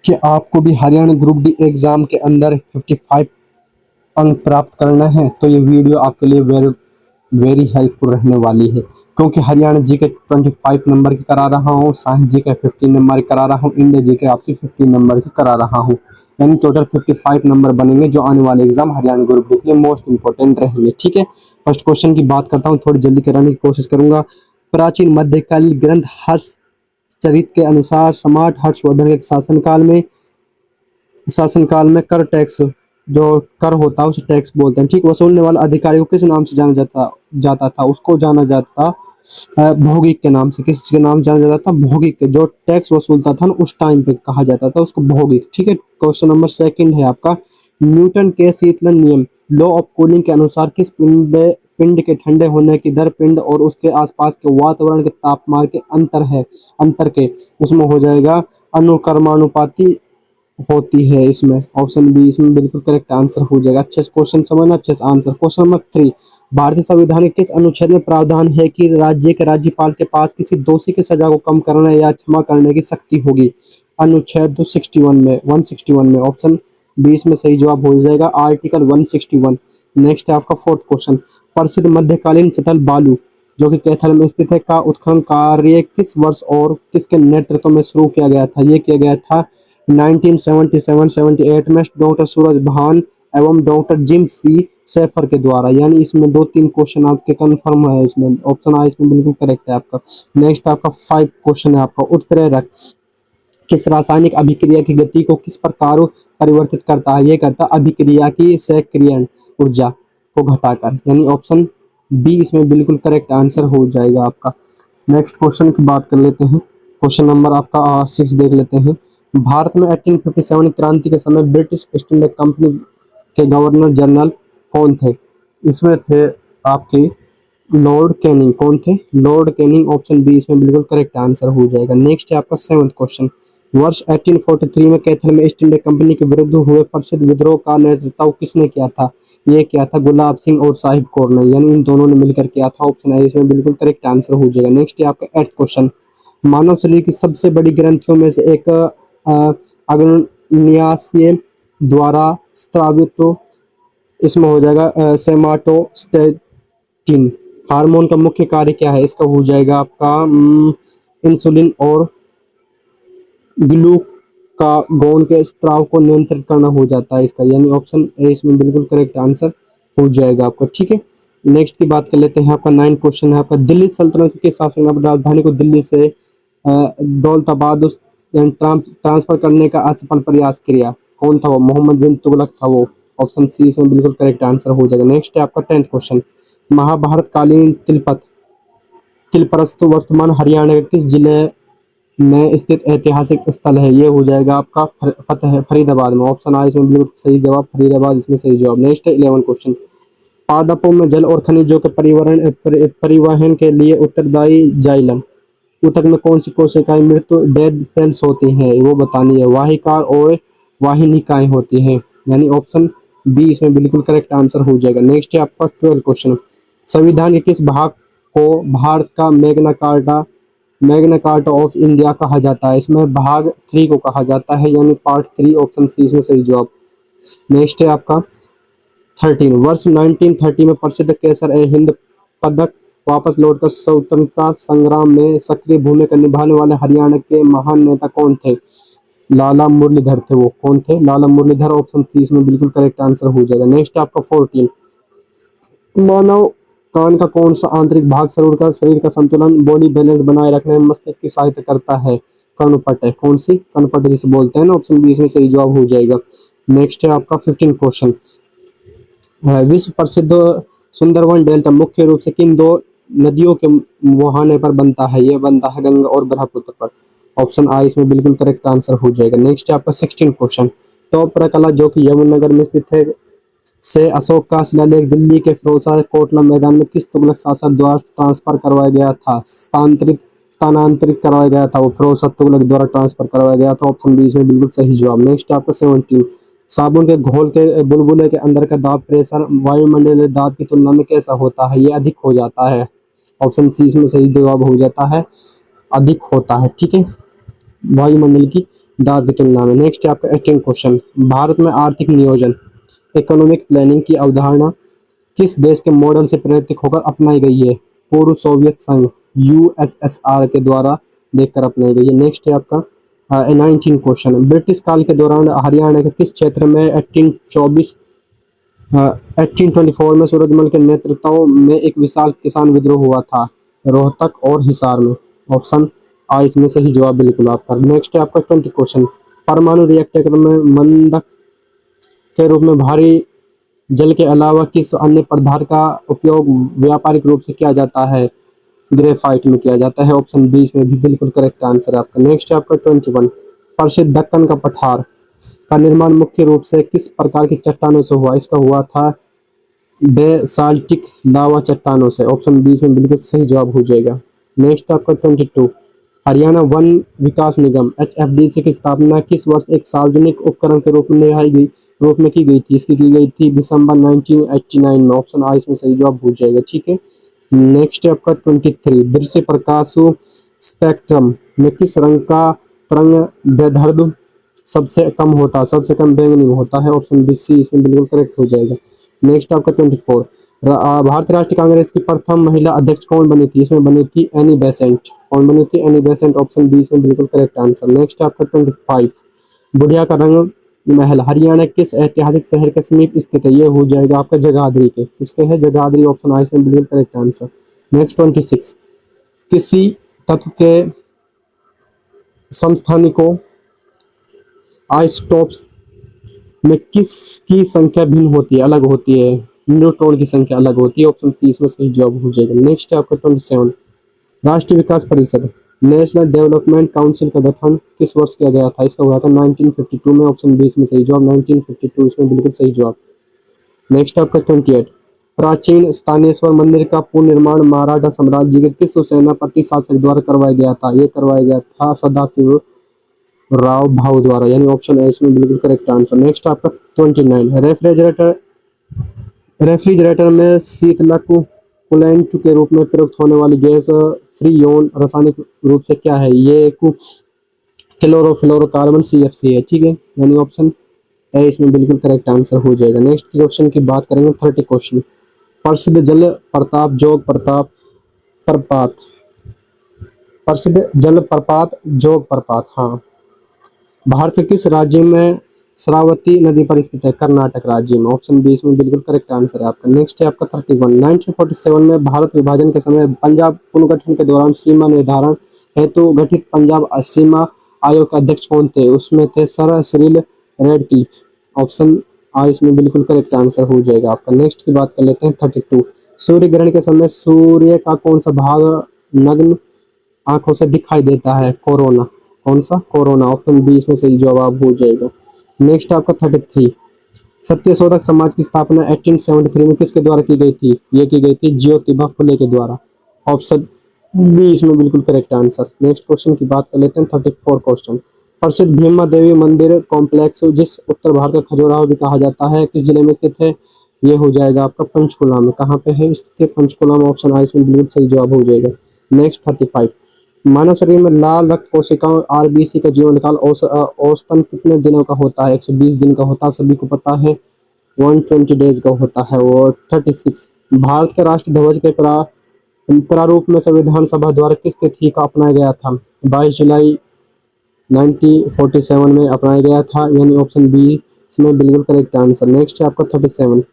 कि आपको भी हरियाणा ग्रुप डी एग्ज़ाम के अंदर 55 अंक प्राप्त करना है, तो ये वीडियो आपके लिए वेरी वेरी हेल्पफुल रहने वाली है। क्योंकि हरियाणा जी के 25 नंबर की करा रहा हूँ, साइंस जी के 15 नंबर की करा रहा हूँ, इंडिया जी के आपसे 15 नंबर की करा रहा हूँ। यानी टोटल 55 नंबर बनेंगे, जो आने वाले एग्जाम हरियाणा ग्रुप डी के लिए मोस्ट इंपॉर्टेंट रहेंगे। ठीक है, फर्स्ट क्वेश्चन की बात करता हूँ, थोड़ी जल्दी कराने की कोशिश करूंगा। प्राचीन मध्यकालीन ग्रंथ हर्षचरित के अनुसार सम्राट हर्षवर्धन के शासनकाल में कर टैक्स, जो कर होता है उसे टैक्स बोलते हैं। ठीक, वसूलने वाला अधिकारी को किस नाम से जाना जाता जाता था? उसको जाना जाता भौगिक के नाम से। किस के नाम से जाना जाता था? भौगिक के। जो टैक्स वसूलता था ना उस टाइम पे कहा जाता था उसको भौगिक। ठीक है, क्वेश्चन नंबर सेकंड है आपका, न्यूटन के शीतलन नियम लॉ ऑफ कूलिंग के अनुसार किस पिंड के ठंडे होने की दर पिंड और उसके आसपास के वातावरण के तापमान के अंतर के उसमें हो जाएगा अनुक्रमानुपाती होती है। इसमें ऑप्शन बी इसमें बिल्कुल करेक्ट आंसर हो जाएगा। अच्छे से क्वेश्चन समझना, अच्छे से आंसर। क्वेश्चन नंबर 3, भारतीय संविधान के किस अनुच्छेद में प्रावधान है कि राज्य के राज्यपाल के पास किसी दोषी की सजा को कम करने या क्षमा करने की शक्ति होगी? अनुच्छेद 161 में ऑप्शन 20 में सही जवाब हो जाएगा, आर्टिकल 161। नेक्स्ट है आपका फोर्थ क्वेश्चन, प्रसिद्ध मध्यकालीन सतल बालू जो कि कैथल में स्थित है का उत्खनन कार्य किस वर्ष और किसके नेतृत्व में शुरू किया गया था? ये किया गया था 1977-78 में डॉक्टर सूरज भान एवं डॉक्टर जिम सी सेफर के द्वारा। यानी इसमें 2-3 क्वेश्चन आपके कंफर्म है, इसमें ऑप्शन आ इसमें बिल्कुल करेक्ट है आपका। नेक्स्ट आपका 5 क्वेश्चन है आपका, उत्प्रेरक किस रासायनिक अभिक्रिया की गति को किस प्रकार परिवर्तित करता है? ये करता है अभिक्रिया की सक्रियण ऊर्जा को घटाकर। यानी ऑप्शन बी इसमें बिल्कुल करेक्ट आंसर हो जाएगा आपका। नेक्स्ट क्वेश्चन की बात कर लेते हैं, क्वेश्चन नंबर आपका 6 देख लेते हैं। भारत में 1857 क्रांति के समय ब्रिटिश ईस्ट इंडिया कंपनी के गवर्नर जनरल कौन थे? इसमें थे आपके लॉर्ड कैनिंग। कौन थे? Lord Canning. ऑप्शन बी इसमें बिल्कुल करेक्ट आंसर हो जाएगा। नेक्स्ट है आपका 7th क्वेश्चन, वर्ष 1843 में कैथल में ईस्ट इंडिया कंपनी के विरुद्ध हुए प्रसिद्ध विद्रोह का नेतृत्व किसने किया था? ये किया था गुलाब सिंह और साहिब कौर ने, यानी इन दोनों ने मिलकर किया था। ऑप्शन है इसमें बिल्कुल करेक्ट आंसर हो जाएगा। नेक्स्ट है आपका 8th क्वेश्चन, मानव शरीर की सबसे बड़ी ग्रंथियों में से एक अग्न्याशय द्वारा स्त्रावित, तो इसमें हो जाएगा सोमाटोस्टेटिन। हार्मोन का मुख्य कार्य क्या है? इसका हो जाएगा आपका इंसुलिन और ग्लूकागोन के स्त्राव को नियंत्रित करना हो जाता है इसका। यानी ऑप्शन ए इसमें बिल्कुल करेक्ट आंसर हो जाएगा आपका। ठीक है, नेक्स्ट की बात कर लेते हैं। आपका 9 क्वेश्चन है आपका, दिल्ली सल्तनत के शासक ने अपनी राजधानी को दिल्ली से दौलताबाद ट्रांसफर करने का असफल प्रयास किया। कौन था वो? मोहम्मद बिन तुगलक था वो। ऑप्शन सी इसमें बिल्कुल करेक्ट आंसर हो जाएगा। नेक्स्ट है आपका 10th क्वेश्चन, महाभारत कालीन तिलपरस्तु वर्तमान हरियाणा के किस जिले में स्थित ऐतिहासिक स्थल है? ये हो जाएगा आपका फरीदाबाद में। ऑप्शन आ इसमें बिल्कुल सही जवाब, फरीदाबाद इसमें सही जवाब। नेक्स्ट है 11 क्वेश्चन, पादपों में जल और खनिजों के परिवहन के लिए उत्तरदायी जाइलम ऊतक में कौन सी कोशिकाएं मृत्यु डेड सेल्स होती हैं? वो बतानी है। वाहिकाएं और वाहिनिकाएं होती हैं। यानी ऑप्शन बी इसमें बिल्कुल करेक्ट आंसर हो जाएगा। नेक्स्ट है आपका 12 क्वेश्चन, संविधान के किस भाग को भारत का मैग्ना कार्टा ऑफ इंडिया कहा जाता है? इसमें भाग 3 को कहा जाता है, यानी पार्ट 3। ऑप्शन सी इसमें सही जवाब। नेक्स्ट है आपका 13, वर्ष 1930 में प्रसिद्ध केसर ए हिंद पदक वापस लौटकर स्वतंत्रता संग्राम में सक्रिय भूमिका निभाने वाले हरियाणा के महान नेता कौन थे? लाला मुरलीधर थे वो। कौन थे? लाला मुरलीधर। ऑप्शन सी इसमें बिल्कुल करेक्ट आंसर हो जाएगा। नेक्स्ट आपका 14, मानव कान का कौन सा आंतरिक भाग शरीर का संतुलन बॉडी बैलेंस बनाए रखने में मस्तिष्क की सहायता करता है? कर्णपट है। कौन सी? कर्णपट जिसे बोलते हैं ना। ऑप्शन बी इसमें सही जवाब हो जाएगा। नेक्स्ट है आपका 15 क्वेश्चन, विश्व प्रसिद्ध सुंदरवन डेल्टा मुख्य रूप से किन दो नदियों के मुहाने पर बनता है? ये बनता है गंगा और ब्रह्मपुत्र पर। ऑप्शन आई इसमें बिल्कुल करेक्ट आंसर हो जाएगा। नेक्स्ट है आपका 16 क्वेश्चन, टॉपरा कला जो कि यमुनानगर में स्थित है से अशोक का शिलालेख दिल्ली के फिरोजशाह कोटला मैदान में किस तुगलक शासक द्वारा ट्रांसफर करवाया गया था? स्थानांतरित करवाया गया था वो, फिरोजशाह तुगलक द्वारा ट्रांसफर करवाया गया था। ऑप्शन बी इसमें बिल्कुल सही जवाब। नेक्स्ट आपका 17, साबुन के घोल के बुलबुले के अंदर का दाब प्रेशर वायुमंडलीय दाब की तुलना में कैसा होता है? ये अधिक हो जाता है। ऑप्शन सी इसमें सही जवाब हो जाता है, अधिक होता है। ठीक है, वायुमंडल की दाब की तुलना में। नेक्स्ट है आपका 18 क्वेश्चन, भारत में आर्थिक नियोजन इकोनॉमिक प्लानिंग की अवधारणा किस देश के मॉडल से प्रेरित होकर अपनाई गई है? पूर्व सोवियत संघ यूएसएसआर के द्वारा देखकर अपनाई गई है। नेक्स्ट है आपका 19 क्वेश्चन, ब्रिटिश काल के दौरान हरियाणा के किस क्षेत्र में 1824 में सूरजमल के नेतृत्व में एक विशाल किसान विद्रोह हुआ था? रोहतक और हिसार में। ऑप्शन आ इसमें सही जवाब बिल्कुल आपका। नेक्स्ट है आपका 20 क्वेश्चन, परमाणु रिएक्टर में मंदक के रूप में भारी जल के अलावा किस अन्य पदार्थ का उपयोग व्यापारिक रूप से किया जाता है? ग्रेफाइट में किया जाता है। ऑप्शन बी इसमें भी बिल्कुल करेक्ट आंसर है आपका। नेक्स्ट है आपका 21, प्रसिद्ध दक्कन का पठार का निर्माण मुख्य रूप से किस प्रकार की चट्टानों से हुआ? इसका हुआ था बेसाल्टिक लावा चट्टानों से। ऑप्शन बी इसमें बिल्कुल सही जवाब हो जाएगा। नेक्स्ट आपका 22, हरियाणा वन विकास निगम HFDC की स्थापना किस वर्ष एक सार्वजनिक उपक्रम के रूप में की गई थी? इसकी की गई थी दिसंबर 1989 में। ऑप्शन आ इसमें सही जवाब हो जाएगा। ठीक है। नेक्स्ट है आपका 23, दृश्य प्रकाशु स्पेक्ट्रम में किस रंग का तरंग दैर्ध्य सबसे कम बैंगनी में होता है? ऑप्शन बी सी इसमें बिल्कुल करेक्ट हो जाएगा। नेक्स्ट आपका 24, भारतीय राष्ट्रीय कांग्रेस की प्रथम महिला अध्यक्ष कौन बनी थी? इसमें बनी थी एनी बेसेंट। कौन बनी थी? Annie Besant. ऑप्शन बी इसमें बिल्कुल करेक्ट आंसर। नेक्स्ट आपका 25, बुढ़िया का रंग महल हरियाणा किस ऐतिहासिक शहर के समीप स्थित है? ये हो जाएगा आपका जगाधरी के। किसके है? जगाधरी। ऑप्शन आ इसमें बिल्कुल करेक्ट आंसर। नेक्स्ट 26, किसी तत्व के समस्थानिकों आइसोटोप्स में किसकी संख्या भिन्न होती है, अलग होती है? न्यूट्रॉन की संख्या अलग होती है। ऑप्शन सी इसमें सही जवाब हो जाएगा। नेक्स्ट है आपका 27, राष्ट्रीय विकास परिषद नेशनल डेवलपमेंट काउंसिल का गठन किस वर्ष किया गया था? इसका हुआ था 1952 में। ऑप्शन बी इसमें सही जवाब 1952 इसमें बिल्कुल सही जवाब। नेक्स्ट आपका 28, प्राचीन स्थानेश्वर मंदिर का पुनर्निर्माण मराठा साम्राज्य के किस सेनापति शासक द्वारा करवाया गया था? ये करवाया गया था सदाशिव राव भाऊ द्वारा, यानी ऑप्शन है इसमें बिल्कुल करेक्ट आंसर। नेक्स्ट आपका 29, रेफ्रिजरेटर में शीतलक कूलेंट के रूप में प्रयुक्त होने वाली गैस फ्रीयोन रासायनिक रूप से क्या है? ये क्लोरोफ्लोरोकार्बन CFC है। ठीक है, यानी ऑप्शन ए इसमें बिल्कुल करेक्ट आंसर हो जाएगा। नेक्स्ट क्वेश्चन की बात करेंगे 30 क्वेश्चन, प्रसिद्ध जल प्रताप जोग प्रताप प्रपात प्रसिद्ध जल प्रपात जोग प्रपात हाँ भारत के किस राज्य में श्रावती नदी पर स्थित है? कर्नाटक राज्य में। ऑप्शन बी इसमें बिल्कुल करेक्ट आंसर है आपका। नेक्स्ट है आपका 31, 1947 में भारत विभाजन के समय पंजाब पुनर्गठन के दौरान सीमा निर्धारण हेतु गठित पंजाब सीमा आयोग के अध्यक्ष कौन थे? उसमें थे सर सिरिल रेडक्लिफ। ऑप्शन आ इसमें बिल्कुल करेक्ट आंसर हो जाएगा आपका। नेक्स्ट की बात कर लेते हैं 32, सूर्य ग्रहण के समय सूर्य का कौन सा भाग नग्न आंखों से दिखाई देता है? कोरोना। कौन सा? कोरोना। ऑप्शन बी इसमें सही जवाब हो जाएगा। नेक्स्ट आपका 33, सत्यशोधक समाज की स्थापना 1873 में किसके द्वारा की गई थी? ये की गई थी ज्योतिबा फुले के द्वारा। ऑप्शन बी इसमें बिल्कुल करेक्ट आंसर। नेक्स्ट क्वेश्चन की बात कर लेते हैं 34 क्वेश्चन, प्रसिद्ध भीमा देवी मंदिर कॉम्प्लेक्स जिस उत्तर भारत का खजुराहो भी कहा जाता है किस जिले में स्थित है? ये हो जाएगा आपका पंचकुला में। कहाँ पे है? स्थित पंचकुला में। ऑप्शन आ इसमें बिल्कुल सही जवाब हो जाएगा। नेक्स्ट 35, मानव शरीर में लाल रक्त कोशिकाओं RBC का जीवन काल औसतन कितने दिनों का होता है? 120 दिन का होता है, सभी को पता है। 120 डेज का होता है। और 36, भारत के राष्ट्रीय ध्वज के प्रारूप में संविधान सभा द्वारा किस तिथि का अपनाया गया था? 22 जुलाई 1947 में अपनाया गया था, यानी ऑप्शन बी इसमें बिल्कुल करेक्ट आंसर। नेक्स्ट है आपका 37,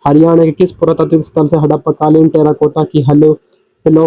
हरियाणा के किस पुरातात्विक स्थल से हड़प्पाकालीन टेराकोटा की हल्लों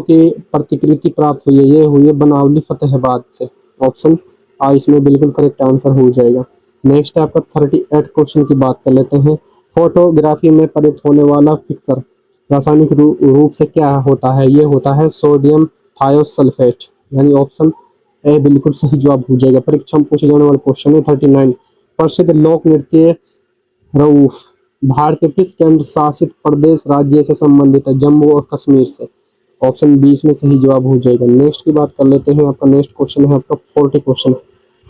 की प्रतिकृति प्राप्त हुई है? ये हुई है बनावली फतेहाबाद से। ऑप्शन आ इसमें बिल्कुल करेक्ट आंसर हो जाएगा। नेक्स्ट है आपका 38 क्वेश्चन की बात कर लेते हैं, फोटोग्राफी में प्रयुक्त होने वाला फिक्सर रासायनिक रूप से क्या होता है? ये होता है सोडियम थायोसल्फेट, यानी ऑप्शन ए बिल्कुल सही जवाब हो जाएगा। परीक्षा में पूछे जाने वाला क्वेश्चन है 39, प्रसिद्ध लोक नृत्य रऊफ भारत के किस केंद्र शासित प्रदेश राज्य से संबंधित है? जम्मू और कश्मीर से। ऑप्शन बी इसमें सही जवाब हो जाएगा। नेक्स्ट की बात कर लेते हैं, आपका नेक्स्ट क्वेश्चन है आपका 40 क्वेश्चन,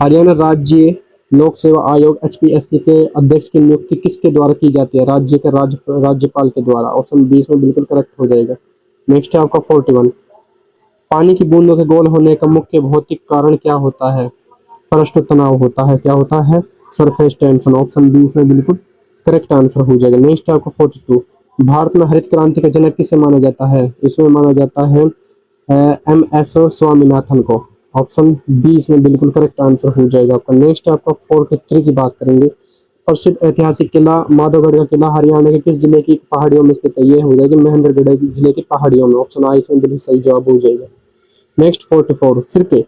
हरियाणा राज्य लोक सेवा आयोग HPSC के अध्यक्ष की नियुक्ति किसके द्वारा की जाती है? राज्य के राज्यपाल के द्वारा। ऑप्शन बी इसमें बिल्कुल करेक्ट हो जाएगा। नेक्स्ट है आपका 41, पानी की बूंदों के गोल होने का मुख्य भौतिक कारण क्या होता है? पृष्ठ तनाव होता है, क्या होता है, सरफेस टेंशन। ऑप्शन बी इसमें बिल्कुल करेक्ट आंसर हो जाएगा। नेक्स्ट है आपका 42, भारत में हरित क्रांति का जनक किसे माना जाता है? इसमें माना जाता है एम एस स्वामीनाथन को। ऑप्शन बी इसमें बिल्कुल करेक्ट आंसर हो जाएगा आपका। नेक्स्ट है आपका 43 की बात करेंगे। प्रसिद्ध ऐतिहासिक किला माधवगढ़ का किला हरियाणा के किस जिले की पहाड़ियों में स्थित है? ये हो जाएगी महेंद्रगढ़ जिले की पहाड़ियों में। ऑप्शन आ इसमें बिल्कुल सही जवाब हो जाएगा। नेक्स्ट 44, सिरके।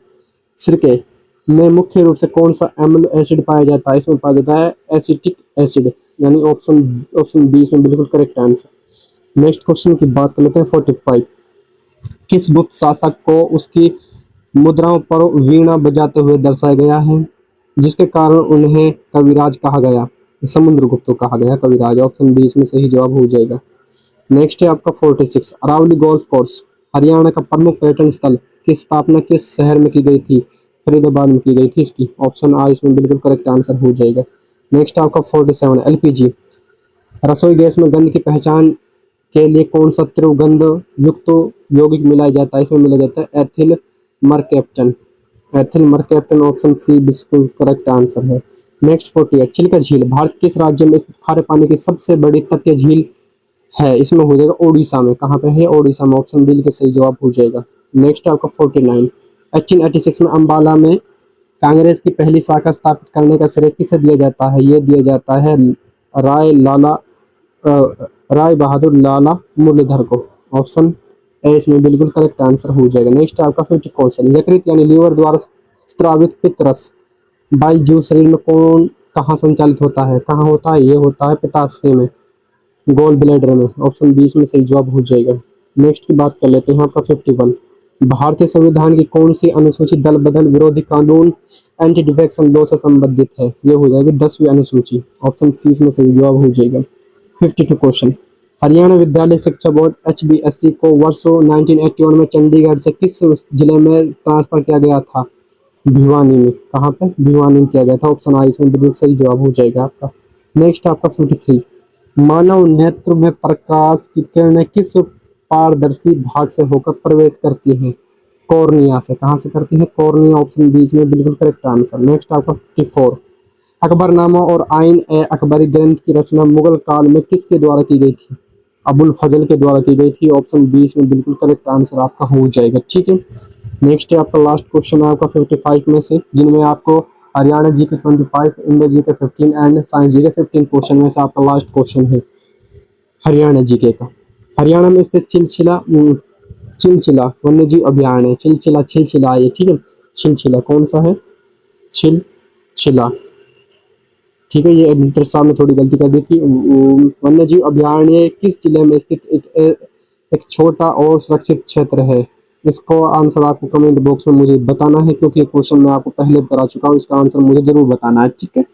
सिरके में मुख्य रूप से कौन सा एमिनो एसिड पाया जाता है? इसमें पाया जाता है एसिटिक एसिड, यानी ऑप्शन ऑप्शन बी इसमें बिल्कुल करेक्ट आंसर। नेक्स्ट क्वेश्चन की बात कर लेते हैं 45, किस गुप्त शासक को उसकी मुद्राओं पर वीणा बजाते हुए दर्शाया गया है, जिसके कारण उन्हें कविराज कहा गया? समुद्रगुप्त को कहा गया कविराज। ऑप्शन बी इसमें सही जवाब हो जाएगा। नेक्स्ट है आपका 46, अरावली गोल्फ कोर्स हरियाणा का प्रमुख पर्यटन स्थल की स्थापना किस शहर में की गई थी? फरीदाबाद में की गई थी इसकी। ऑप्शन आ इसमें बिल्कुल करेक्ट आंसर हो जाएगा। नेक्स्ट आपका 47, एलपीजी रसोई गैस में गंध की पहचान के लिए कौन सा त्रिगंध युक्त यौगिक मिलाया जाता है? इसमें मिलाया जाता है ethyl mercaptan. Ethyl mercaptan, option C बिल्कुल करेक्ट आंसर है। नेक्स्ट 48, चिल्का झील भारत किस राज्य में स्थित खारे पानी की सबसे बड़ी तटीय झील है? इसमें हो जाएगा ओडिशा में। कहाँ पे है? ओडिशा में। ऑप्शन बी का सही जवाब हो जाएगा। नेक्स्ट आपका 49, 1886 में अम्बाला में कांग्रेस की पहली शाखा स्थापित करने का श्रेय किसे दिया जाता है? ये दिया जाता है अ, राय बहादुर लाला मुरलीधर को। ऑप्शन ए इसमें बिल्कुल करेक्ट आंसर हो जाएगा। नेक्स्ट आपका 50 क्वेश्चन, यकृत यानी लीवर द्वारा स्त्रावित पित्त रस बाइल जूस शरीर में कौन कहाँ संचालित होता है? कहाँ होता है? ये होता है पित्ताशय में, गोल ब्लैडर में। ऑप्शन बी इसमें सही जवाब हो जाएगा। नेक्स्ट की बात कर लेते हैं यहाँ पर 51, भारतीय संविधान की कौन सी अनुसूची दल बदल विरोधी कानून एंटी डिफेक्शन लॉ से संबंधित है? ये हो जाएगी 10वीं अनुसूची। ऑप्शन सी इसमें सही जवाब हो जाएगा। 52 क्वेश्चन, हरियाणा विद्यालय शिक्षा बोर्ड HBSC को वर्ष 1981 में चंडीगढ़ से किस जिले में ट्रांसफर किया गया था? भिवानी में। कहाँ पे? भिवानी में किया गया था। ऑप्शन आ इसमें बिल्कुल सही जवाब हो जाएगा आपका। नेक्स्ट आपका 53, मानव नेत्र में प्रकाश की किरणें किस पारदर्शी भाग से होकर प्रवेश करती हैं? कॉर्निया से। कहाँ से करती हैं? कॉर्निया। ऑप्शन बी इसमें बिल्कुल करेक्ट आंसर। नेक्स्ट आपका 54, अकबरनामा और आइन ए अकबरी ग्रंथ की रचना मुगल काल में किसके द्वारा की गई थी? अबुल फजल के द्वारा की गई थी। ऑप्शन बी इसमें बिल्कुल करेक्ट आंसर आपका हो जाएगा। ठीक है, नेक्स्ट है आपका लास्ट क्वेश्चन है आपका 55 में से, जिनमें आपको हरियाणा जी के 25, इंडिया जी के 15 एंड साइंस जी के 15 क्वेश्चन में से आपका लास्ट क्वेश्चन है हरियाणा जीके का। हरियाणा में स्थित चिलचिला वन्यजीव अभयारण्य है। चिलचिला ये, ठीक है, चिलचिला कौन सा है? चिलचिला, ठीक है। ये एडिटर साहब ने थोड़ी गलती कर दी थी। वन्यजीव अभयारण्य किस जिले में स्थित एक छोटा और सुरक्षित क्षेत्र है? इसको आंसर आपको कमेंट बॉक्स में मुझे बताना है, क्योंकि क्वेश्चन मैं आपको पहले करा चुका हूँ। इसका आंसर मुझे जरूर बताना है, ठीक है।